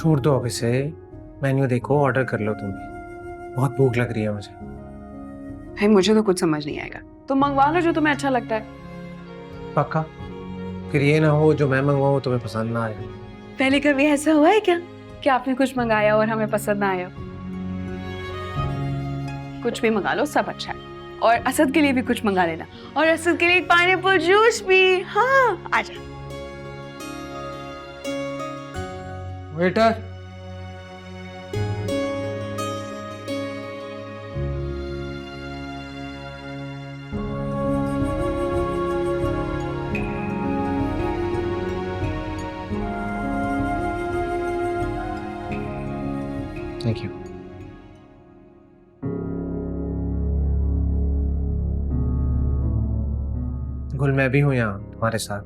छोड़ दो अब इसे, मेन्यू देखो, ऑर्डर कर लो तुम भी, बहुत भूख लग रही है मुझे। भाई मुझे तो कुछ समझ नहीं आएगा, तुम मंगवा लो जो तुम्हें अच्छा लगता है। पक्का? फिर ये ना हो जो मैं मंगवाऊँ तुम्हें पसंद ना आए। पहले कभी ऐसा हुआ है क्या कि आपने कुछ मंगाया और हमें पसंद ना आया? कुछ भी मंगा लो, सब अच्छा है। और असद के लिए भी कुछ मंगा लेना, और असद के लिए एक पाइनएप्पल जूस भी। हाँ आजा। Waiter, thank you. गुल, मैं भी हूँ यहाँ तुम्हारे साथ।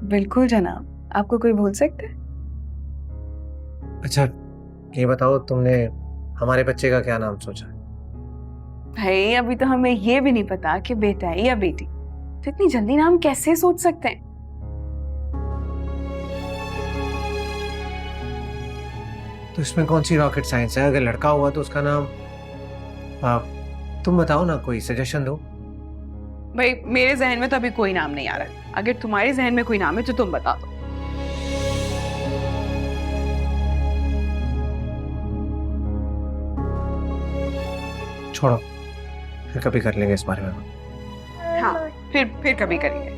बिल्कुल जनाब, आपको कोई भूल सकता है? अच्छा ये बताओ, तुमने हमारे बच्चे का क्या नाम सोचा? भाई अभी तो हमें ये भी नहीं पता कि बेटा है या बेटी, तो इतनी जल्दी नाम कैसे सोच सकते हैं? तो इसमें कौन सी रॉकेट साइंस है? अगर लड़का हुआ तो उसका नाम तुम बताओ ना, कोई सजेशन दो। भाई मेरे जहन में तो अभी कोई नाम नहीं आ रहा है, अगर तुम्हारे जहन में कोई नाम है तो तुम बता दो। छोड़ो, फिर कभी कर लेंगे इस बारे में। हाँ फिर कभी करेंगे।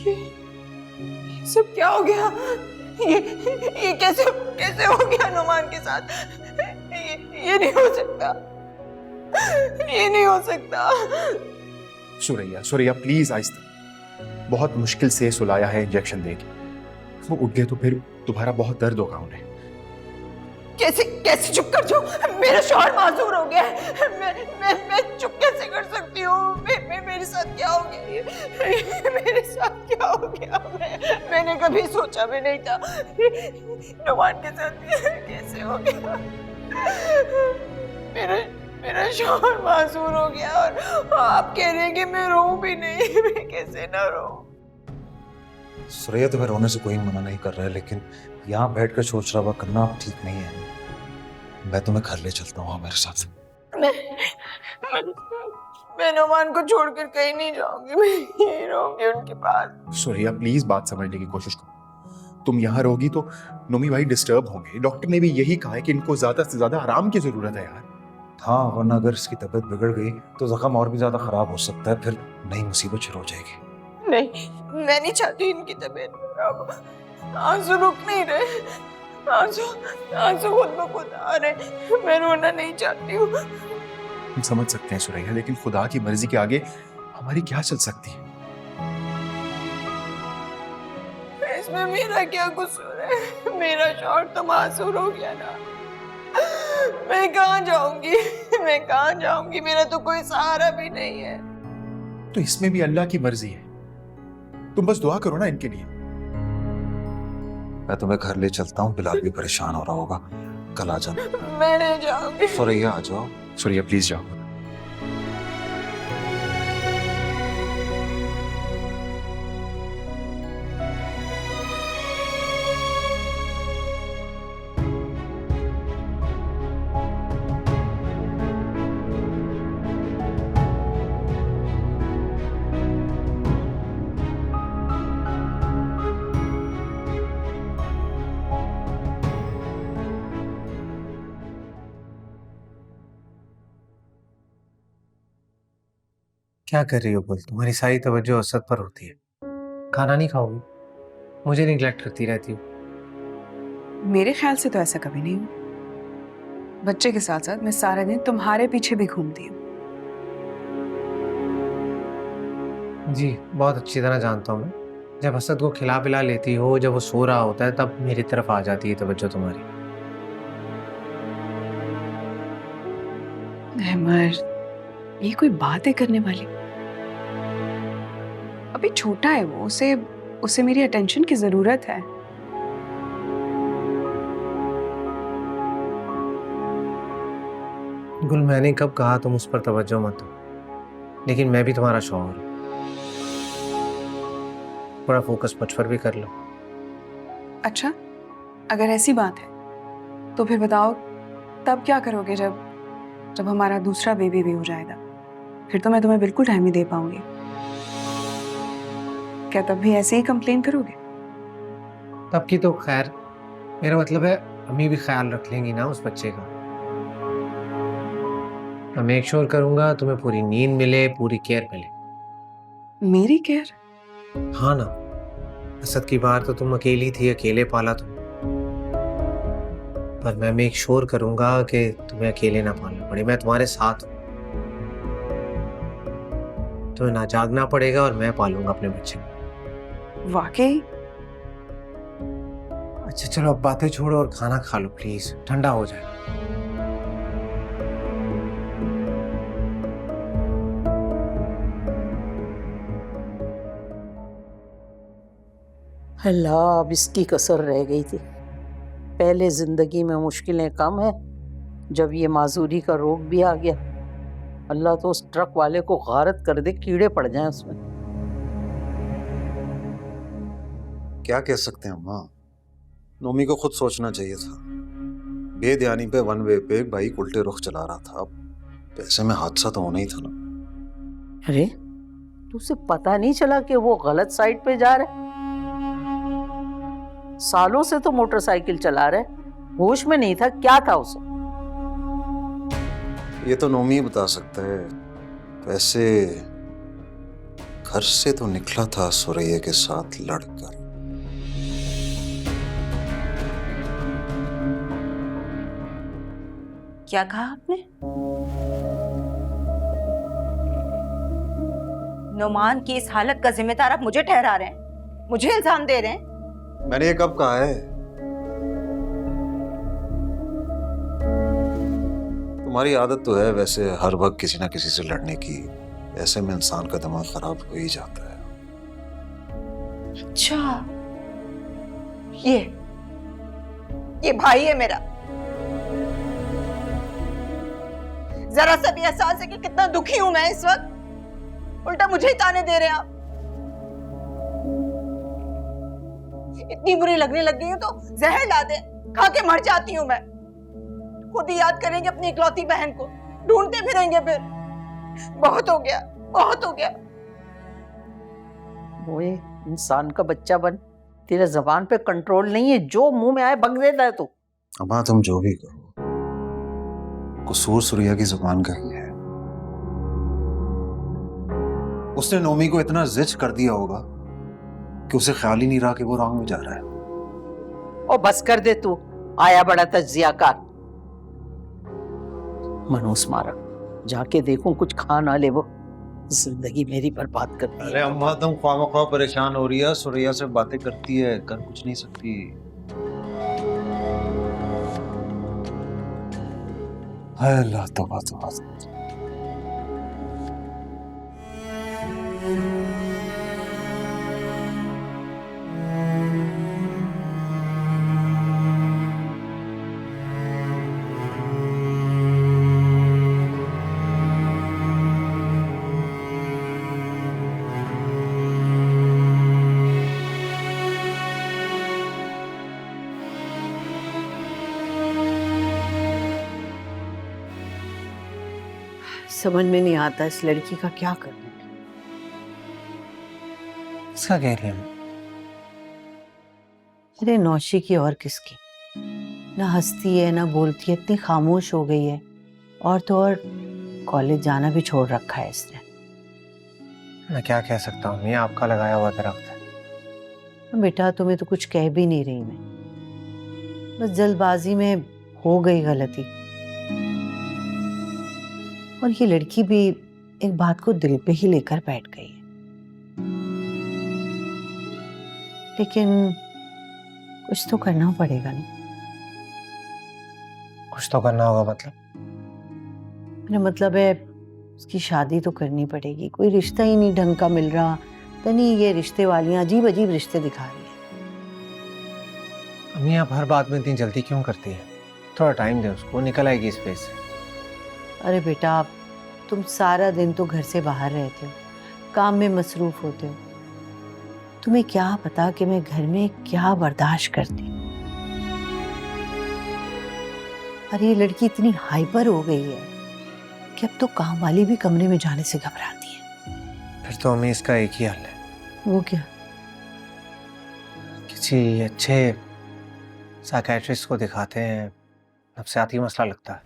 ये सब क्या हो गया? ये कैसे कैसे हो गया नुमान के साथ? ये नहीं हो सकता, ये नहीं हो सकता। सुरैया प्लीज आहिस्ता, बहुत मुश्किल से सुलाया है इंजेक्शन देके, वो उठ गए तो फिर दोबारा बहुत दर्द होगा उन्हें। कैसे चुप कर जाऊं? मेरा शौहर माजूर हो गया है, मैं चुप कैसे कर सकती हूँ? मेरे साथ क्या हो गया? मेरे साथ क्या हो गया? मैंने कभी सोचा भी नहीं था नुमान के साथ कैसे हो गया। मेरा शौहर माजूर हो गया और आप कह रहे हैं कि मैं रोऊं भी नहीं। मैं कैसे ना रोऊं? सुरैया तुम्हें रोने से कोई मना नहीं कर रहा है, लेकिन यहाँ बैठकर सोच रहा करना ठीक नहीं है। मैं तुम्हें घर ले चलता हूँ मेरे साथ। मैं नुमान को छोड़कर कहीं नहीं जाऊंगी, मैं यहीं रहूंगी उनके पास। सुरैया प्लीज बात समझने की कोशिश करो, तुम यहाँ रहोगी तो नोमी भाई डिस्टर्ब होंगे। डॉक्टर ने भी यही कहा है कि इनको ज्यादा से ज्यादा आराम की जरूरत है यार। हाँ, वरना अगर इसकी तबीयत बिगड़ गई तो जख्म और भी ज्यादा खराब हो सकता है, फिर नई मुसीबत शुरू हो जाएगी। नहीं, मैं नहीं चाहती इनकी तबीयत खराब हो। आंसू रुक नहीं रहे, आंसू खुद ब खुद आ रहे। मैं रोना नहीं चाहती हूँ। हम समझ सकते हैं सुरैया, लेकिन खुदा की मर्जी के आगे हमारी क्या चल सकती है? इसमें मेरा क्या कसूर है? मेरा शौहर तो मासूर हो गया ना। मैं कहाँ जाऊंगी? मैं कहाँ जाऊंगी? मेरा तो कोई सहारा भी नहीं है। तो इसमें भी अल्लाह की मर्जी है, तुम बस दुआ करो ना इनके लिए। मैं तुम्हें घर ले चलता हूँ, बिलाल भी परेशान हो रहा होगा, कल आ जाना। मैं नहीं जाऊंगी। सुरैया आ जाओ। सुरैया प्लीज जाओ। क्या कर रही हो बोल? तुम्हारी सारी तवज्जो असद पर होती है। खाना नहीं खाओगी? मुझे निगलेक्ट करती रहती हो। मेरे ख्याल से तो ऐसा कभी नहीं हुआ। बच्चे के साथ साथ मैं सारे दिन तुम्हारे पीछे भी घूमती हूँ। जी बहुत अच्छी तरह जानता हूँ मैं। जब असद को खिला पिला लेती हो, जब वो सो रहा होता है, तब मेरी तरफ आ जाती है तवज्जो तुम्हारी। अहमद, ये कोई बात है करने वाली? अभी छोटा है वो, उसे मेरी अटेंशन की जरूरत है। गुल, मैंने कब कहा तुम उस पर तवज्जो मत दो? लेकिन मैं भी तुम्हारा शौहर हूँ। थोड़ा फोकस मुझ पर भी कर लो। अच्छा, अगर ऐसी बात है तो फिर बताओ, तब क्या करोगे जब जब हमारा दूसरा बेबी भी हो जाएगा? फिर तो मैं तुम्हें बिल्कुल टाइम नहीं दे पाऊंगी। क्या तब भी ऐसे ही कंप्लेन करोगे? तब की तो खैर, मेरा मतलब है अम्मी भी ख्याल रख लेंगी ना उस बच्चे का। मैं मेक श्योर करूंगा तुम्हें पूरी नींद मिले, पूरी केयर मिले। मेरी केयर? हाँ ना, असद की बार तो तुम अकेली थी, अकेले पाला तुम, पर मैं मेक श्योर करूंगा कि तुम्हें अकेले ना पालना पड़े। मैं तुम्हारे साथ हूँ, तुम्हें ना जागना पड़ेगा और मैं पालूंगा अपने बच्चे को। वाकई? अच्छा चलो अब बातें छोड़ो और खाना खा लो प्लीज, ठंडा हो जाए। अल्लाह, अब इसकी कसर रह गई थी। पहले जिंदगी में मुश्किलें कम है, जब ये माजूरी का रोग भी आ गया। अल्लाह तो उस ट्रक वाले को गारत कर दे, कीड़े पड़ जाएं उसमें। क्या कह सकते हैं अम्मा, नोमी को खुद सोचना चाहिए था। बेध्यानी पे वन वे पे बाइक उल्टे रुख चला रहा था, अब ऐसे में हादसा तो होना ही था ना। अरे, तुझे पता नहीं चला कि वो गलत साइड पे जा रहे? सालों से तो मोटरसाइकिल चला रहे, होश में नहीं था, क्या था उसे? ये तो नोमी ही बता सकता है। वैसे घर से तो निकला था सुरैया के साथ लड़कर। क्या कहा आपने? नोमान की इस हालत का जिम्मेदार आप मुझे ठहरा रहे हैं, मुझे इल्जाम दे रहे हैं? मैंने ये कब कहा है? तुम्हारी आदत तो है वैसे हर वक्त किसी ना किसी से लड़ने की, ऐसे में इंसान का दिमाग खराब हो ही जाता है। अच्छा, ये भाई है मेरा। जरा सा भी एहसास है कि कितना दुखी हूं मैं इस वक्त? उल्टा मुझे ही ताने दे रहे हैं आप। इतनी बुरी लगने लग गई हूं तो जहर ला दे, खा के मर जाती हूं मैं। खुद ही याद करेंगे अपनी इकलौती बहन को, ढूंढते फिरेंगे फिर। बहुत हो गया, बहुत हो गया। ओए, इंसान का बच्चा बन, तेरे जबान पे कंट्रोल नहीं है, जो मुंह में आए बक देता है तू। अम्मा तुम जो भी कहो, कसूर सुरैया की जुबान का ही है। उसने नोमी को इतना जिद कर दिया होगा कि उसे ख्याल ही नहीं रहा कि वो रॉन्ग में जा रहा है। और बस कर दे तू, आया बड़ा तज्जियाकार। मनूस मारा, जाके देखूं कुछ खा ना ले वो, जिंदगी मेरी बर्बाद कर दी। अरे अम्मा तुम ख्वामख्वाह परेशान हो रही है, सुरैया से बातें करती है, कर कुछ नहीं सकती। हाय अल्लाह, तौबा तौबा। समझ में नहीं आता इस लड़की का क्या करना। इसका कह रही है अरे नौशी की और किसकी, ना हंसती है ना बोलती है, इतनी खामोश हो गई है। और तो और कॉलेज जाना भी छोड़ रखा है इसने। मैं क्या कह सकता हूँ, ये आपका लगाया हुआ दरख्त है। बेटा तुम्हें तो कुछ कह भी नहीं रही मैं, बस जल्दबाजी में हो गई गलती। और ये लड़की भी एक बात को दिल पे ही लेकर बैठ गई है। लेकिन कुछ तो करना पड़ेगा नहीं। कुछ तो करना होगा मतलब? मेरा मतलब है उसकी शादी तो करनी पड़ेगी। कोई रिश्ता ही नहीं ढंग का मिल रहा, तो नहीं ये रिश्ते वालियां अजीब अजीब रिश्ते दिखा रही है। अम्मी आप हर बात में इतनी जल्दी क्यों करती है? थोड़ा टाइम दे उसको, निकल आएगी इस फेज से। अरे बेटा, तुम सारा दिन तो घर से बाहर रहते हो, काम में मसरूफ होते हो। तुम्हें क्या पता कि मैं घर में क्या बर्दाश्त करती हूँ। और ये लड़की इतनी हाइपर हो गई है कि अब तो काम वाली भी कमरे में जाने से घबराती है। फिर तो अम्मी इसका एक ही हल है, वो क्या? किसी अच्छे साइकियाट्रिस्ट को दिखाते हैं, नफ्सियाती मसला लगता है।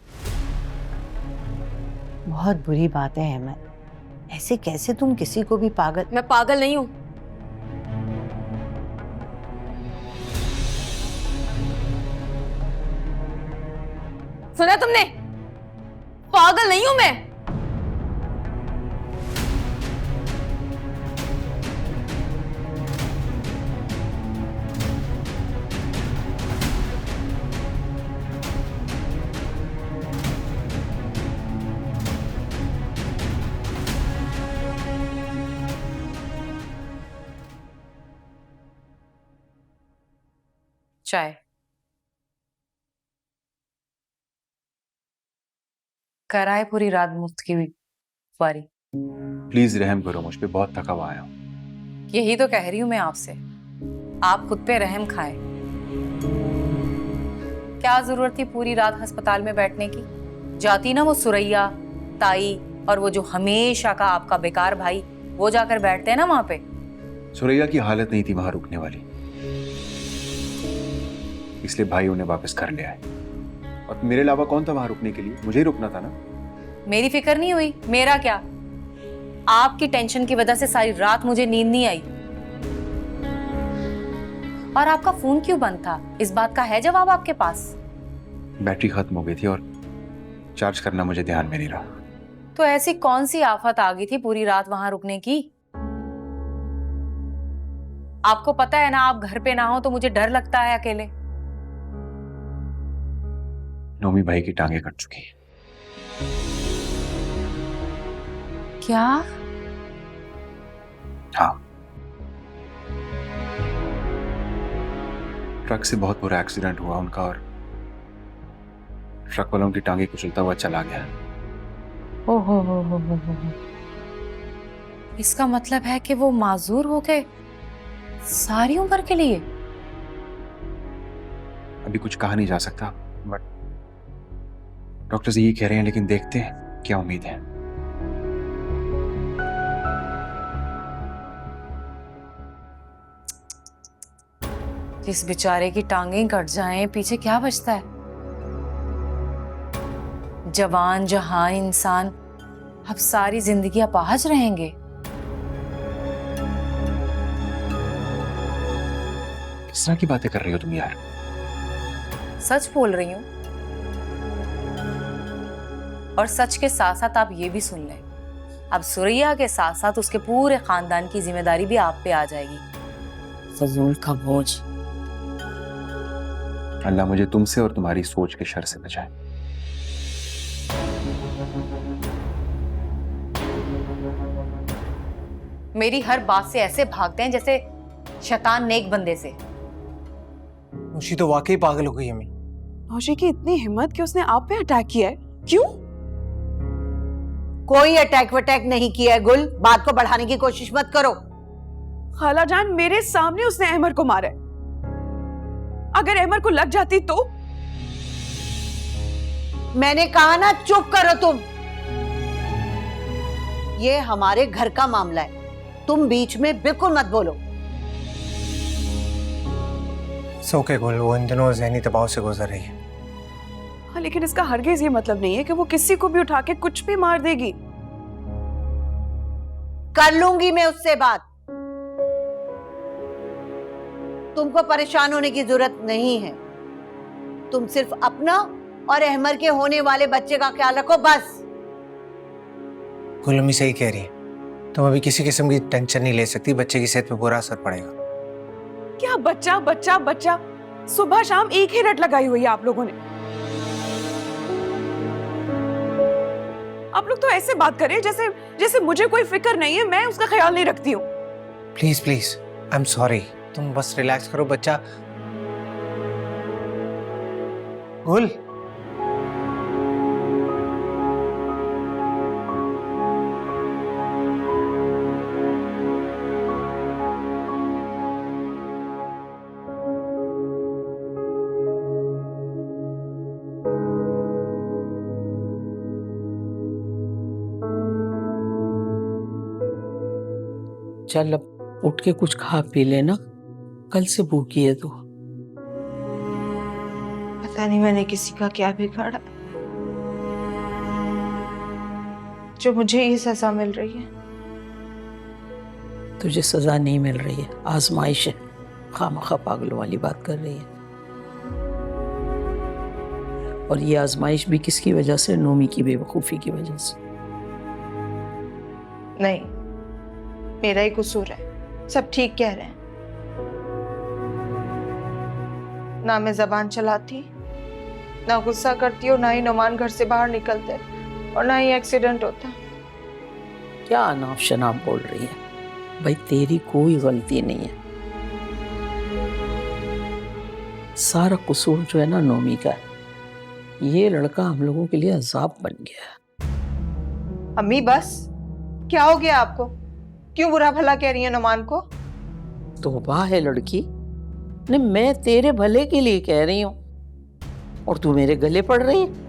बहुत बुरी बात है अहमद, ऐसे कैसे तुम किसी को भी पागल। मैं पागल नहीं हूं। सुना तुमने? पागल नहीं हूं मैं। चाय। कराए पूरी रात मुफ्त की बारी। प्लीज रहम करो मुझ पे, बहुत थका हुआ आया हूँ। यही तो कह रही हूं मैं आपसे, आप खुद पे रहम खाएं। क्या जरूरत थी पूरी रात अस्पताल में बैठने की? जाती ना वो सुरैया, ताई और वो जो हमेशा का आपका बेकार भाई, वो जाकर बैठते हैं ना वहां पे। सुरैया की हालत नहीं थी वहां रुकने वाली, इसलिए भाई उन्हें वापस कर ले आए। और मेरे अलावा कौन था वहां रुकने के लिए? मुझे ही रुकना था ना। मेरी फिक्र नहीं हुई? मेरा क्या? आपकी टेंशन की वजह से सारी रात मुझे नींद नहीं आई। और आपका फोन क्यों बंद था? इस बात का है जवाब आपके पास? बैटरी खत्म हो गई थी और चार्ज करना मुझे ध्यान में नहीं रहा। तो ऐसी कौन सी आफत आ गई थी पूरी रात वहां रुकने की? आपको पता है ना, आप घर पे ना हो तो मुझे डर लगता है अकेले। नोमी भाई की टांगे कट चुकी है। क्या? हाँ, ट्रक से बहुत बुरा एक्सीडेंट हुआ उनका और ट्रक वालों की टांगे कुचलता हुआ चला गया। हो। इसका मतलब है कि वो माजूर हो गए सारी उम्र के लिए। अभी कुछ कहा नहीं जा सकता, बट डॉक्टर्स यही कह रहे हैं, लेकिन देखते हैं क्या उम्मीद है। जिस बेचारे की टांगें कट जाएं, पीछे क्या बचता है? जवान जहान इंसान अब सारी जिंदगी अपाहज रहेंगे। किस तरह की बातें कर रही हो तुम यार? सच बोल रही हूं। और सच के साथ साथ आप ये भी सुन लें, अब सुरैया के साथ साथ उसके पूरे खानदान की जिम्मेदारी भी आप पे आ जाएगी। फजूल का बोझ। अल्लाह मुझे तुमसे और तुम्हारी सोच के शर से बचाए। मेरी हर बात से ऐसे भागते हैं जैसे शैतान नेक बंदे से। मुशी तो वाकई पागल हो गई अम्मी। नौशी की इतनी हिम्मत कि उसने आप पे अटैक किया है? क्यों? कोई अटैक वटैक नहीं किया है गुल, बात को बढ़ाने की कोशिश मत करो। खाला जान, मेरे सामने उसने अहमर को मारा है। अगर अहमर को लग जाती तो? मैंने कहा ना चुप करो तुम। ये हमारे घर का मामला है, तुम बीच में बिल्कुल मत बोलो। सोके गुल, वो इन दिनों ज़हनी दबाव से गुजर रही है। हाँ, लेकिन इसका हरगिज ये मतलब नहीं है कि वो किसी को भी उठा के कुछ भी मार देगी। कर लूंगी मैं उससे बात, तुमको परेशान होने की जरूरत नहीं है। तुम सिर्फ अपना और अहमर के होने वाले बच्चे का ख्याल रखो बस। गुल अम्मी सही कह रही है, तुम अभी किसी किस्म की टेंशन नहीं ले सकती, बच्चे की सेहत पे बुरा असर पड़ेगा। क्या बच्चा बच्चा बच्चा? सुबह शाम एक ही रट लगाई हुई है आप लोगों ने। आप लोग तो ऐसे बात कर रहे हैं जैसे जैसे मुझे कोई फिक्र नहीं है, मैं उसका ख्याल नहीं रखती हूँ। Please please, I am sorry, तुम बस रिलैक्स करो। बच्चा गुल, चल अब उठ के कुछ खा पी लेना, कल से भूखी है तू। पता नहीं मैंने किसी का क्या बिगाड़ा जो मुझे ये सजा मिल रही है। तुझे सजा नहीं मिल रही है, आजमाइश है। खामखा पागलों वाली बात कर रही है। और ये आजमाइश भी किसकी वजह से? नोमी की बेवकूफ़ी की वजह से। नहीं, मेरा ही कसूर है, सब ठीक कह रहे हैं। ना मैं जबान चलाती, ना गुस्सा करती और ना ही नुमान घर से बाहर निकलते और ना ही एक्सीडेंट होता। क्या अनाप शनाप बोल रही है? भाई तेरी कोई गलती नहीं है, सारा कसूर जो है ना नोमी का है। ये लड़का हम लोगों के लिए अजाब बन गया है। अम्मी बस, क्या हो गया आपको? क्यों बुरा भला कह रही है नुमान को? तौबा है लड़की ने, मैं तेरे भले के लिए कह रही हूं और तू मेरे गले पड़ रही है।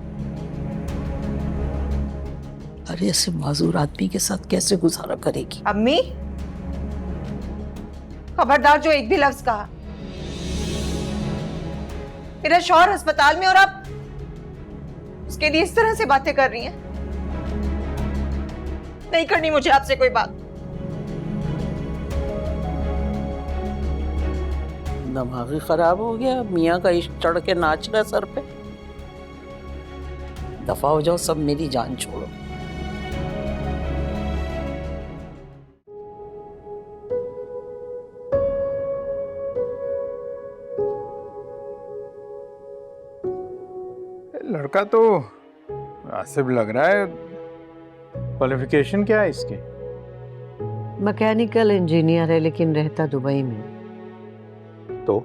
अरे ऐसे माजूर आदमी के साथ कैसे गुजारा करेगी? अम्मी खबरदार जो एक भी लफ्ज कहा। मेरा शौहर अस्पताल में और आप उसके लिए इस तरह से बातें कर रही हैं। नहीं करनी मुझे आपसे कोई बात। दिमाग खराब हो गया? मियाँ का इश्क चढ़ के नाच रहा सर पे। दफा हो जाओ सब, मेरी जान छोड़ो। लड़का तो आसिफ लग रहा है। क्वालिफिकेशन क्या है इसकी? मैकेनिकल इंजीनियर है लेकिन रहता दुबई में। तो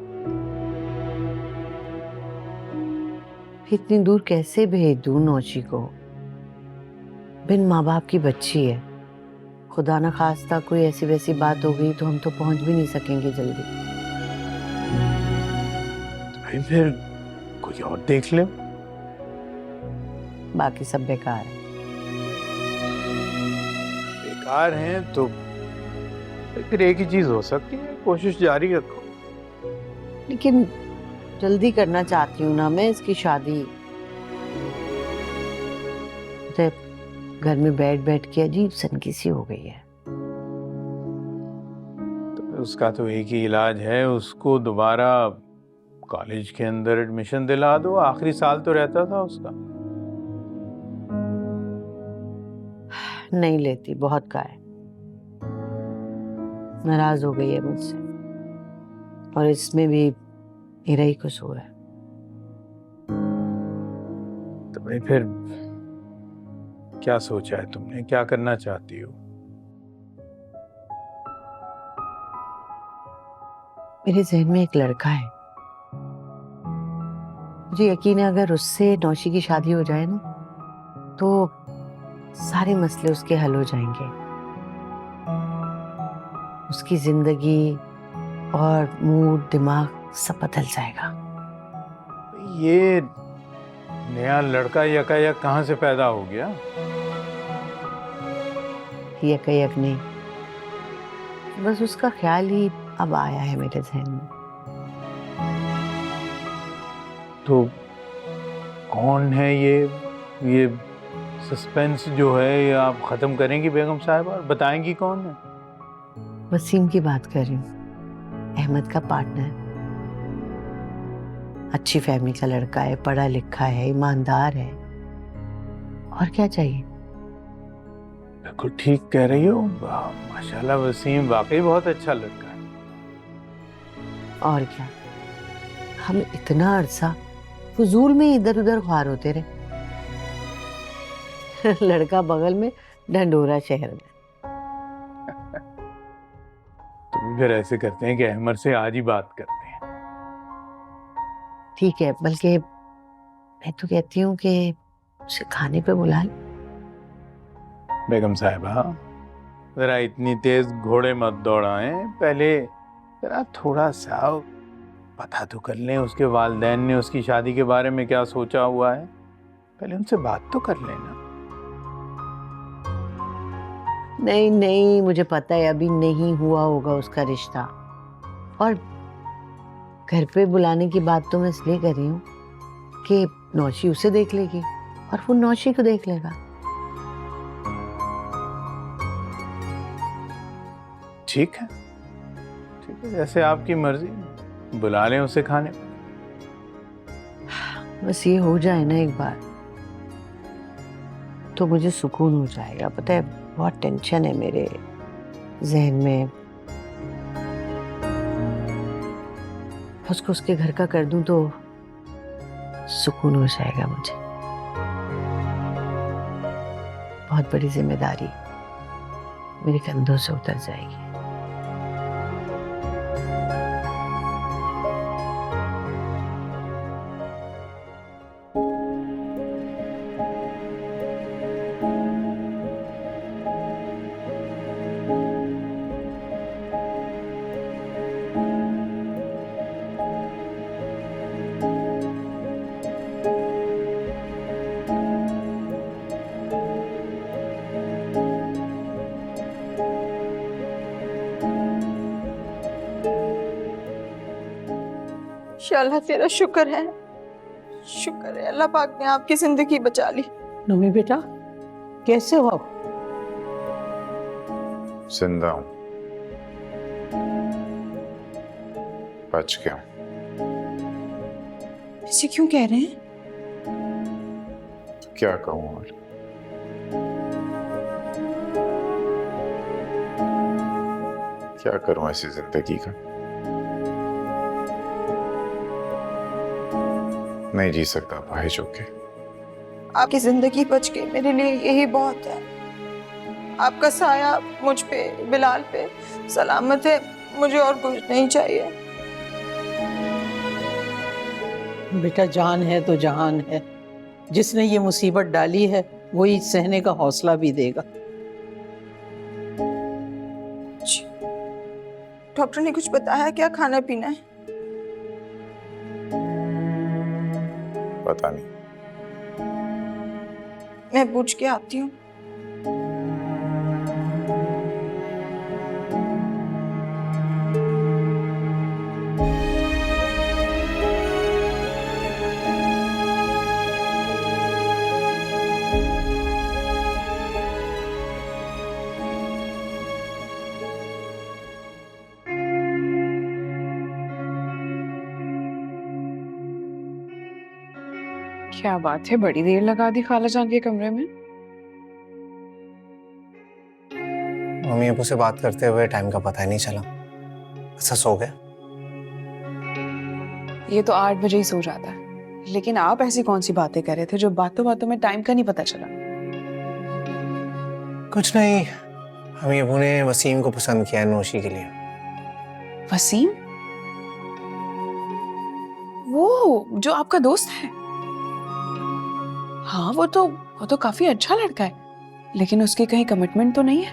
इतनी दूर कैसे भेज दूं नौशी को? बिन माँ बाप की बच्ची है, खुदा न खास्ता कोई ऐसी वैसी बात हो गई तो हम तो पहुंच भी नहीं सकेंगे जल्दी। भाई फिर कोई और देख ले। बाकी सब बेकार है। बेकार हैं तो फिर एक ही चीज हो सकती है, कोशिश जारी रखो। लेकिन जल्दी करना चाहती हूँ ना मैं इसकी शादी। तो घर में बैठ बैठ के अजीब सनकी सी हो गई है। तो उसका तो एक ही इलाज है, उसको दोबारा कॉलेज के अंदर एडमिशन दिला दो। आखिरी साल तो रहता था उसका। नहीं लेती, बहुत का है। नाराज हो गई है मुझसे और इसमें भी मेरा ही कसूर है। तो भाई फिर क्या सोचा है तुमने, क्या करना चाहती हो? मेरे जहन में एक लड़का है, मुझे यकीन है अगर उससे नौशी की शादी हो जाए ना तो सारे मसले उसके हल हो जाएंगे। उसकी जिंदगी और मूड दिमाग सब बदल जाएगा। ये नया लड़का यकायक कहाँ से पैदा हो गया? यकायक नहीं, बस उसका ख्याल ही अब आया है मेरे जहन में। तो कौन है ये सस्पेंस जो है ये आप खत्म करेंगी बेगम साहिबा और बताएंगी कौन है? वसीम की बात कर रही हूँ, अहमद का पार्टनर। अच्छी फैमिली का लड़का है, पढ़ा लिखा है, ईमानदार है, और क्या चाहिए? बिल्कुल ठीक कह रही हो। माशाल्लाह वसीम वाकई बहुत अच्छा लड़का है। और क्या, हम इतना अरसा फजूल में इधर उधर ख्वार होते रहे। लड़का बगल में, ढंडोरा शहर में। तो फिर ऐसे करते हैं कि अहमद से आज ही बात करते हैं। ठीक है, बल्कि मैं तो कहती हूँ कि उसे खाने पे बुला ले। बेगम साहिबा जरा इतनी तेज घोड़े मत दौड़ाएं, पहले जरा थोड़ा सा पता तो कर लें उसके वालिदैन ने उसकी शादी के बारे में क्या सोचा हुआ है। पहले उनसे बात तो कर लेना। नहीं नहीं, मुझे पता है अभी नहीं हुआ होगा उसका रिश्ता। और घर पे बुलाने की बात तो मैं इसलिए कर रही हूँ कि नौशी उसे देख लेगी और वो नौशी को देख लेगा। ठीक है, ठीक है, जैसे आपकी मर्जी, बुला लें उसे खाने। बस ये हो जाए ना एक बार तो मुझे सुकून हो जाएगा। पता है बहुत टेंशन है मेरे जहन में। उसको उसके घर का कर दूं तो सुकून हो जाएगा मुझे। बहुत बड़ी जिम्मेदारी मेरे कंधों से उतर जाएगी। शाला तेरा शुक्र है अल्लाह पाक ने आपकी जिंदगी बचा ली। नमी बेटा कैसे हो आप? जिंदा हूं, बच गया। ऐसे क्यों कह रहे हैं? क्या कहूं और क्या करूं ऐसी जिंदगी का। नहीं जी सकता भाई चौके। आपकी जिंदगी बच गई, मेरे लिए यही बहुत है। आपका साया मुझ पे, बिलाल पे सलामत है, मुझे और कुछ नहीं चाहिए। बेटा जान है तो जहान है। जिसने ये मुसीबत डाली है वही सहने का हौसला भी देगा। डॉक्टर ने कुछ बताया क्या खाना पीना है? पता नहीं। मैं पूछ के आती हूँ। क्या बात है, बड़ी देर लगा दी खाला जान के कमरे में। मम्मी अबू से बात करते हुए टाइम का पता ही नहीं चला। अच्छा सो गए? ये तो 8 बजे ही सो जाता है, लेकिन आप ऐसी कौन सी बातें कर रहे थे जो बातों बातों में टाइम का नहीं पता चला? कुछ नहीं, मम्मी अबू ने वसीम को पसंद किया है नौशी के लिए। वसीम? वो जो आपका दोस्त है? हाँ वो तो काफी अच्छा लड़का है, लेकिन उसकी कहीं कमिटमेंट तो नहीं है?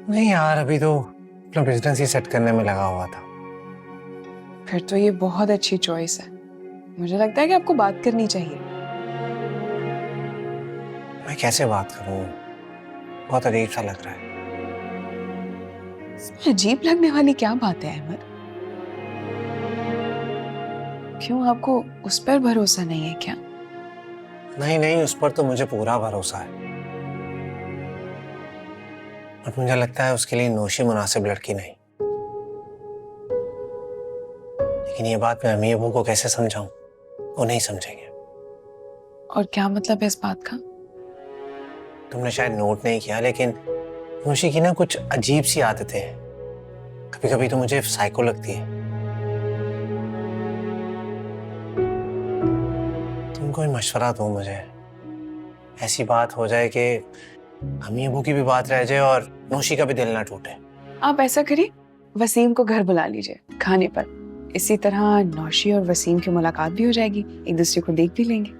नहीं यार, अभी तो अपना बिजनेस ही सेट करने में लगा हुआ था। फिर तो ये बहुत अच्छी चॉइस है। मुझे लगता है कि आपको बात करनी चाहिए। मैं कैसे बात करूं? बहुत अजीब सा लग रहा है। इसमें अजीब लगने वाली क्या बात है अहमद? क्यों, आपको उस पर भरोसा नहीं है क्या? नहीं नहीं, उस पर तो मुझे पूरा भरोसा है, और मुझे लगता है उसके लिए नौशी मुनासिब लड़की नहीं। लेकिन ये बात मैं अम्मी अबू को कैसे समझाऊं? वो नहीं समझेंगे। और क्या मतलब है इस बात का? तुमने शायद नोट नहीं किया, लेकिन नौशी की ना कुछ अजीब सी आदतें हैं। कभी कभी तो मुझे साइको लगती है। तुम कोई मशवरा दो मुझे। ऐसी बात हो जाए कि अम्मी अबू की भी बात रह जाए और नौशी का भी दिल ना टूटे। आप ऐसा करिए, वसीम को घर बुला लीजिए खाने पर। इसी तरह नौशी और वसीम की मुलाकात भी हो जाएगी, एक दूसरे को देख भी लेंगे।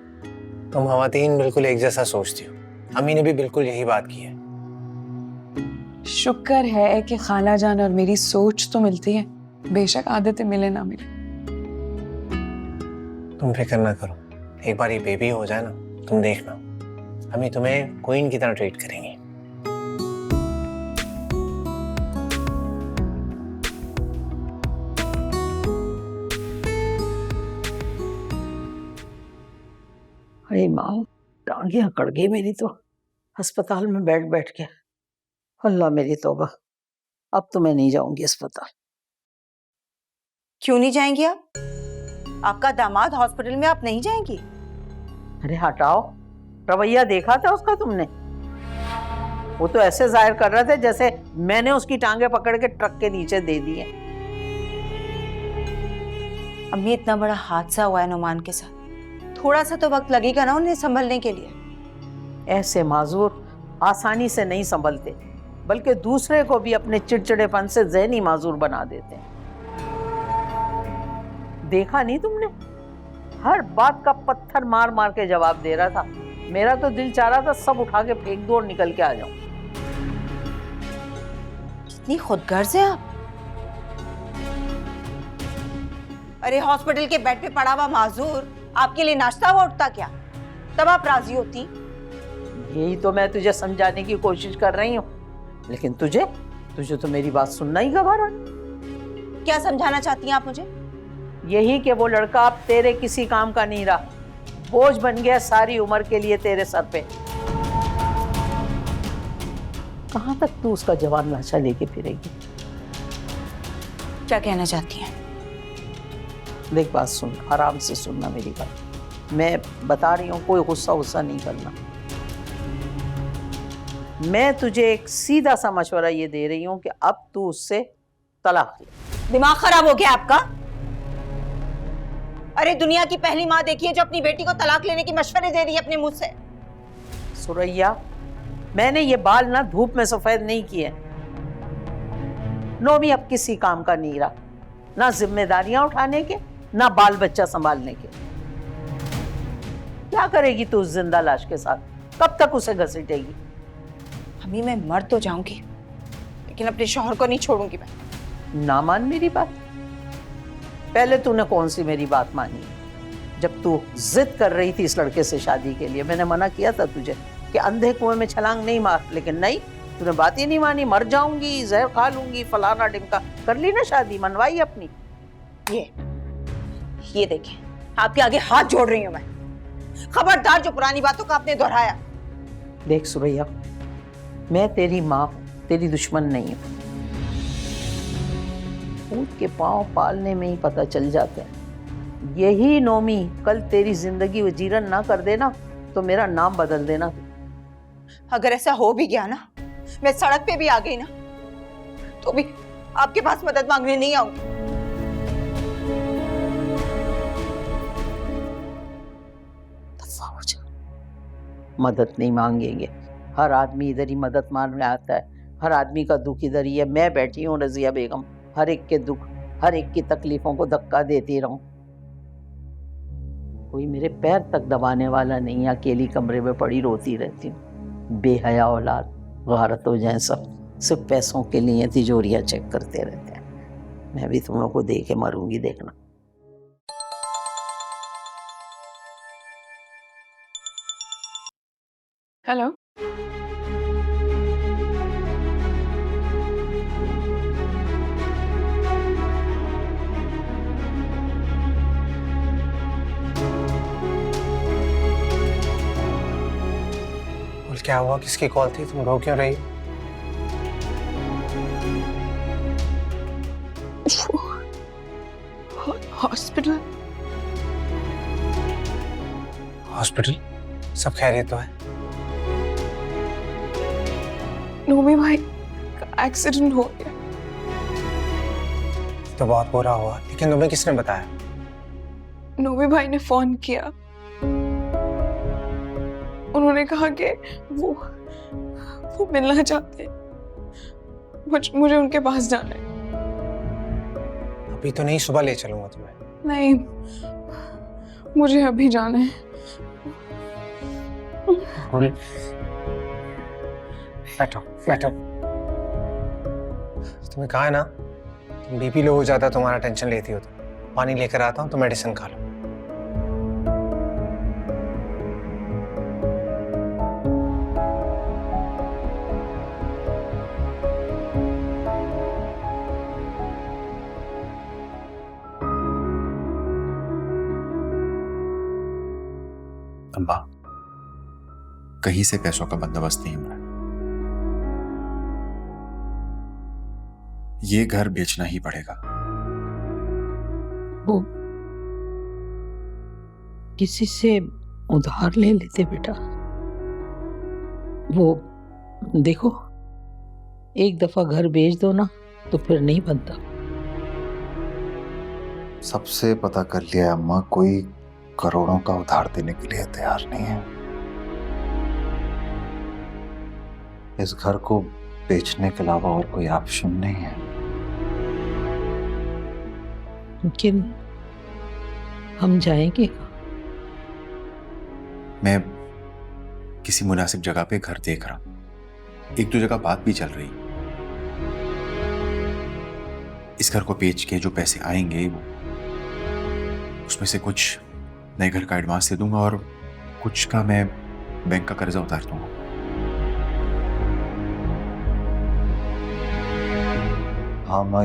तुम खवातीन बिल्कुल एक जैसा सोचती हो। अम्मी ने भी बिल्कुल यही बात की है। शुक्र है कि खाला जान और मेरी सोच तो मिलती है, बेशक आदतें मिले ना मिले। तुम फिक्र ना करो, एक बार ये बेबी हो जाए ना, तुम देखना हम ही तुम्हें क्वीन की तरह ट्रीट करेंगे। अरे माँ, टांगे अकड़ गई मेरी तो अस्पताल में बैठ बैठ के। अल्लाह मेरी तौबा, अब तो मैं नहीं जाऊंगी अस्पताल। क्यों नहीं जाएंगी आप? आपका दामाद हॉस्पिटल में, आप नहीं जाएंगी? अरे हटाओ, रवैया देखा था उसका तुमने? वो तो ऐसे जाहिर कर रहा था जैसे मैंने उसकी टांगे पकड़ के ट्रक के नीचे दे दी है। अम्मी, इतना बड़ा हादसा हुआ है नुमान के साथ, थोड़ा सा तो वक्त लगेगा ना उन्हें संभलने के लिए। ऐसे माजूर आसानी से नहीं संभलते, बल्कि दूसरे को भी अपने चिड़चिड़ेपन से ज़हनी माजूर बना देते हैं। देखा नहीं तुमने? हर बात का पत्थर मार मार के जवाब दे रहा था। मेरा तो दिल चाह रहा था सब उठा के फेंक दो और निकल के आ जाऊं। कितनी खुदगर्ज है आप। अरे हॉस्पिटल के बेड पे पड़ा हुआ माजूर आपके लिए नाश्ता हुआ उठता क्या? तब आप राजी होती? यही तो मैं तुझे समझाने की कोशिश कर रही हूँ, लेकिन तुझे तो मेरी बात सुनना ही गवारा। क्या समझाना चाहती हैं आप मुझे? यही कि वो लड़का अब तेरे किसी काम का नहीं रहा, बोझ बन गया सारी उम्र के लिए तेरे सर पे। कहाँ तक तू उसका जवान लाशा लेके फिरेगी? क्या कहना चाहती हैं? देख, बात सुन, आराम से सुनना मेरी बात। मैं बता रही हूँ, कोई गुस्सा नहीं करना। मैं तुझे एक सीधा सा मशवरा ये दे रही हूँ कि अब तू उससे तलाक ले। दिमाग खराब हो गया आपका? अरे दुनिया की पहली माँ देखी है जो अपनी बेटी को तलाक लेने की मशवरे दे रही है अपने मुंह से। सुरैया, मैंने ये बाल ना धूप में सफेद नहीं किए। नोमी अब किसी काम का नहीं रहा, ना जिम्मेदारियां उठाने के, ना बाल बच्चा संभालने के। क्या करेगी तू उस जिंदा लाश के साथ? कब तक उसे घसीटेगी? अम्मी, मैं मर तो जाऊंगी, लेकिन अपने शौहर को नहीं छोड़ूंगी मैं। ना मान मेरी बात। पहले तूने कौन सी मेरी बात मानी? जब तू जिद कर रही थी इस लड़के से शादी के लिए, मैंने मना किया था तुझे कि अंधे कुएं में छलांग नहीं मार, लेकिन नहीं, तूने बात ही नहीं मानी। मर जाऊंगी, जहर खा लूंगी, फलाना ढिमका। कर ली ना शादी, मनवाई अपनी। ये देखिए, आपके आगे हाथ जोड़ रही हूं मैं। खबरदार जो पुरानी बातों का आपने दोहराया। देख सुरैया, मैं तेरी माँ, तेरी दुश्मन नहीं हूं। ऊंट के पांव पालने में ही पता चल जाते हैं। यही नोमी कल तेरी जिंदगी वजीरन ना कर देना तो मेरा नाम बदल देना। अगर ऐसा हो भी गया ना, मैं सड़क पे भी आ गई ना, तो भी आपके पास मदद मांगने नहीं आऊंगी। मदद नहीं मांगेंगे। हर आदमी इधर ही मदद मांगने आता है। हर आदमी का दुख इधर ही है। मैं बैठी हूँ रजिया बेगम, हर एक के दुख, हर एक की तकलीफों को धक्का देती रहूं। कोई मेरे पैर तक दबाने वाला नहीं। अकेली कमरे में पड़ी रोती रहती हूँ। बेहया औलाद, गारत हो जाए सब, सिर्फ पैसों के लिए तिजोरियां चेक करते रहते हैं। मैं भी तुम लोगों को दे के मरूंगी, देखना। हेलो, क्या हुआ? किसकी कॉल थी? तुम रो क्यों रही? हॉस्पिटल। हॉस्पिटल? सब खैरियत तो है? नोमी भाई का एक्सीडेंट हो गया। तो बहुत बुरा हुआ, लेकिन तुम्हें किसने बताया? नोमी भाई ने फोन किया। उन्होंने कहा कि वो मिलना चाहते हैं। मुझे उनके पास जाना है। अभी तो नहीं, सुबह ले चलूंगा तुम्हें। नहीं, मुझे अभी जाना है। बैठो बैठो। तुम्हें कहा है ना, तुम बीपी लो हो जाता, तुम्हारा टेंशन लेती हो। तो पानी लेकर आता हूँ तो मेडिसिन खा लो। अम्मा, कहीं से पैसों का बंदोबस्त नहीं हो रहा। ये घर बेचना ही पड़ेगा। वो किसी से उधार ले लेते बेटा। वो देखो, एक दफा घर बेच दो ना तो फिर नहीं बनता। सबसे पता कर लिया अम्मा, कोई करोड़ों का उधार देने के लिए तैयार नहीं है। इस घर को बेचने के अलावा और कोई ऑप्शन नहीं है। लेकिन हम जाएंगे। मैं किसी मुनासिब जगह पे घर देख रहा हूं। एक दो जगह बात भी चल रही। इस घर को बेच के जो पैसे आएंगे वो उसमें से कुछ नए घर का एडवांस दे दूंगा और कुछ का मैं बैंक का कर्जा उतार दूंगा। हाँ माँ,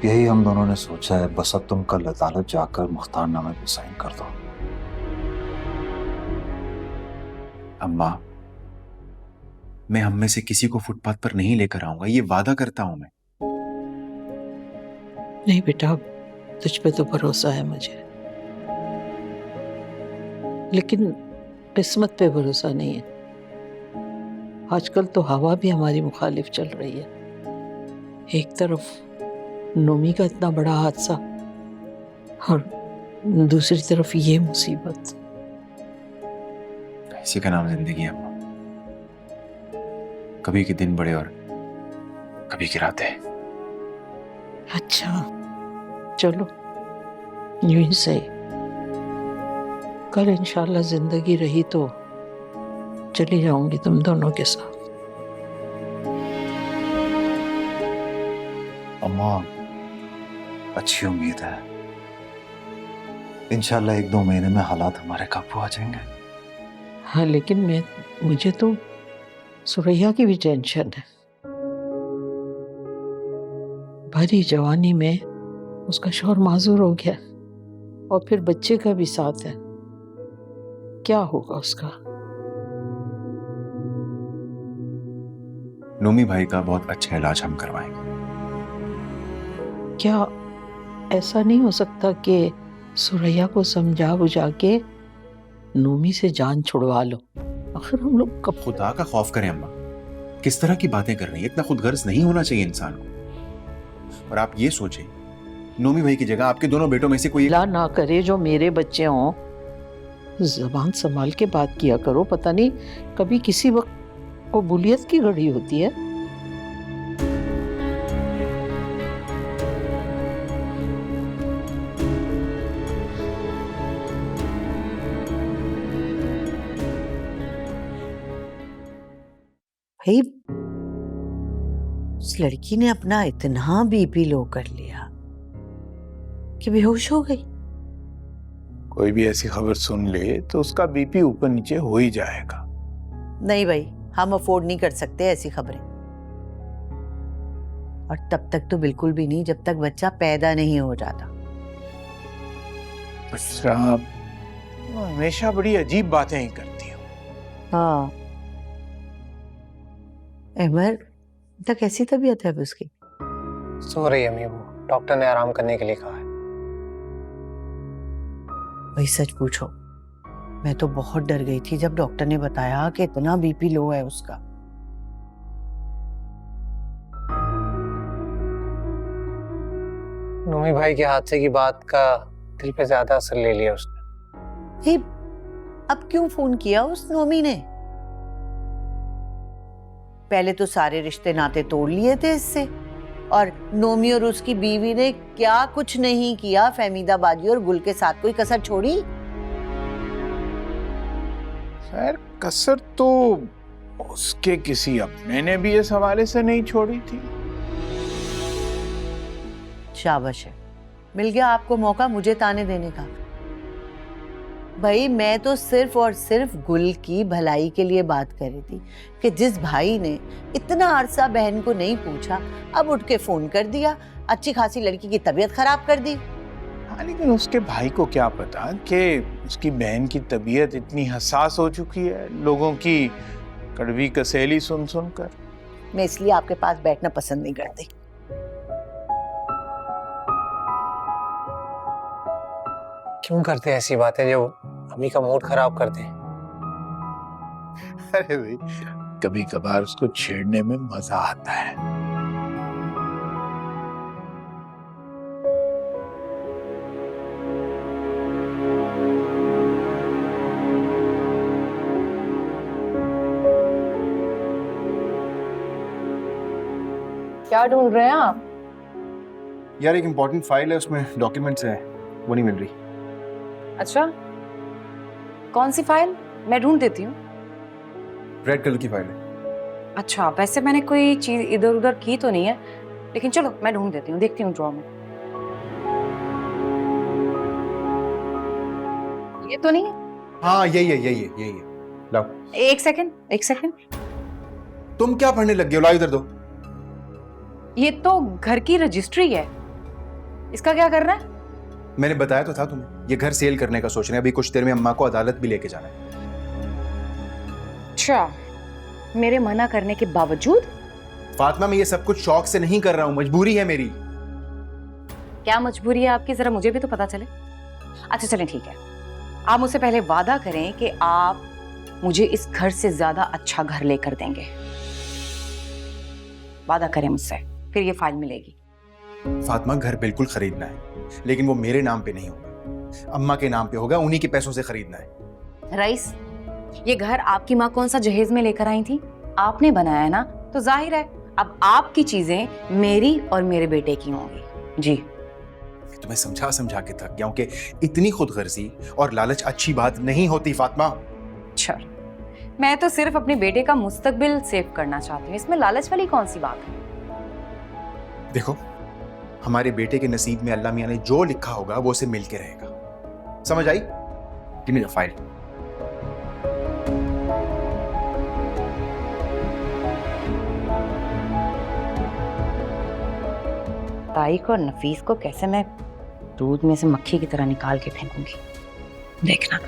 यही हम दोनों ने सोचा है। बस अब तुम कल अदालत जाकर मुख्तारनामे पे साइन कर दो। अम्मा, मैं हम में से किसी को फुटपाथ पर नहीं लेकर आऊंगा, ये वादा करता हूं मैं। नहीं बेटा, तुझ पे तो भरोसा है मुझे, लेकिन किस्मत पे भरोसा नहीं है। आजकल तो हवा भी हमारी मुखालिफ चल रही है। एक तरफ नोमी का इतना बड़ा हादसा और दूसरी तरफ ये मुसीबत। इसी का नाम जिंदगी है अम्मा। कभी के दिन बड़े और कभी की रातें। अच्छा चलो, यूं ही सही। कल इंशाल्लाह जिंदगी रही तो चली जाऊंगी तुम दोनों के साथ। अम्मा, अच्छी उम्मीद है। इंशाल्लाह 1-2 महीने में हालात हमारे काबू आ जाएंगे। हाँ, लेकिन मुझे तो सुरैया की भी टेंशन है। भरी जवानी में उसका शौहर माजूर हो गया और फिर बच्चे का भी साथ है। क्या होगा उसका? नोमी भाई का बहुत अच्छा इलाज हम करवाएंगे। क्या ऐसा नहीं हो सकता कि सुरैया को समझा बुझा के नोमी से जान छुड़वा लो? आखिर हम लोग कब खुदा का खौफ करें अम्मा, किस तरह की बातें कर रही हैं? इतना खुदगर्ज नहीं होना चाहिए इंसान को। और आप ये सोचें, नोमी भाई की जगह आपके दोनों बेटों में से कोई अल्लाह ना करे जो मेरे बच्चे हों। जबान संभाल के बात किया करो, पता नहीं कभी किसी वक्त कबूलियत की घड़ी होती है। भाई, उस लड़की ने अपना इतना बीपी लो कर लिया कि बेहोश हो गई। कोई भी ऐसी खबर सुन ले तो उसका बीपी ऊपर नीचे हो ही जाएगा। नहीं भाई, हम अफोर्ड नहीं कर सकते ऐसी खबरें। और तब तक तो बिल्कुल भी नहीं जब तक बच्चा पैदा नहीं हो जाता। बुशरा, तुम हमेशा बड़ी अजीब बातें ही करती हो। हाँ अहमद, तक कैसी तबीयत है अब उसकी? सो रही है अम्मी, वो डॉक्टर ने आराम करने के लिए कहा है। भाई सच पूछो, मैं तो बहुत डर गई थी जब डॉक्टर ने बताया कि इतना बीपी लो है उसका। नोमी भाई के हादसे की बात का दिल पे ज्यादा असर ले लिया उसने। हे, अब क्यों फोन किया उस नोमी ने? पहले तो सारे रिश्ते नाते तोड़ लिए थे इससे, और नोमी और उसकी बीवी ने क्या कुछ नहीं किया। फहमीदा बाजी और गुल के साथ कोई कसर छोड़ी? खैर, कसर तो उसके किसी अपने ने भी इस हवाले से नहीं छोड़ी थी। शाबाश है, मिल गया आपको मौका मुझे ताने देने का। भाई मैं तो सिर्फ और सिर्फ गुल की भलाई के लिए बात कर रही थी कि जिस भाई ने इतना अरसा बहन को नहीं पूछा, अब उठ के फोन कर दिया, अच्छी खासी लड़की की तबीयत खराब कर दी। हाँ, लेकिन उसके भाई को क्या पता कि उसकी बहन की तबीयत इतनी हसास हो चुकी है लोगों की कड़वी कसेली सुन सुनकर। मैं इसलिए आपके पास बैठना पसंद नहीं करती। क्यों करते हैं ऐसी बातें जो अम्मी का मूड खराब करते हैं? अरे भाई, कभी कभार उसको छेड़ने में मजा आता है। क्या ढूंढ रहे हैं आप? यार एक इम्पोर्टेंट फाइल है, उसमें डॉक्यूमेंट्स हैं, वो नहीं मिल रही। अच्छा, कौन सी फाइल? मैं ढूंढ देती हूँ। रेड कलर की फाइल है। अच्छा, वैसे मैंने कोई चीज इधर उधर की तो नहीं है, लेकिन चलो मैं ढूंढ देती हूँ, देखती हूँ ड्रॉर में। ये तो नहीं है? हाँ यही है। लाओ। एक सेकंड। तुम क्या पढ़ने लग गए हो? लाओ इधर दो। ये तो घर की रजिस्ट्री है, इसका क्या करना है? मैंने बताया तो था तुम्हें, ये घर सेल करने का सोच रहे हैं। अभी कुछ देर में अम्मा को अदालत भी लेके जाना है। अच्छा, मेरे मना करने के बावजूद? फातिमा, मैं ये सब कुछ शौक से नहीं कर रहा हूँ, मजबूरी है मेरी। क्या मजबूरी है आपकी, जरा मुझे भी तो पता चले। अच्छा चलें, ठीक है, आप मुझसे पहले वादा करें कि आप मुझे इस घर से ज्यादा अच्छा घर लेकर देंगे। वादा करें मुझसे, फिर ये फाइल मिलेगी। फातिमा, घर बिल्कुल खरीदना है, लेकिन वो मेरे नाम पे नहीं होगा, अम्मा के नाम पे होगा। उन्हीं के पैसों से खरीदना है। रईस, ये घर आपकी माँ कौन सा जहेज में लेकर आई थी? आपने बनाया है ना, तो जाहिर है अब आपकी चीजें मेरी और मेरे बेटे की होंगी। जी। तुम्हें समझा समझा के थक गया हूं कि इतनी खुदगर्जी और लालच अच्छी बात नहीं होती फातिमा। चल, मैं तो सिर्फ अपने बेटे का मुस्तकबिल सेव करना चाहती हूँ, इसमें लालच वाली कौन सी बात है? देखो, हमारे बेटे के नसीब में अल्लाह मियां ने जो लिखा होगा वो उसे मिलके रहेगा। समझ आई? Give me the file. ताई को और नफीस को कैसे मैं दूध में से मक्खी की तरह निकाल के फेंकूंगी, देखना।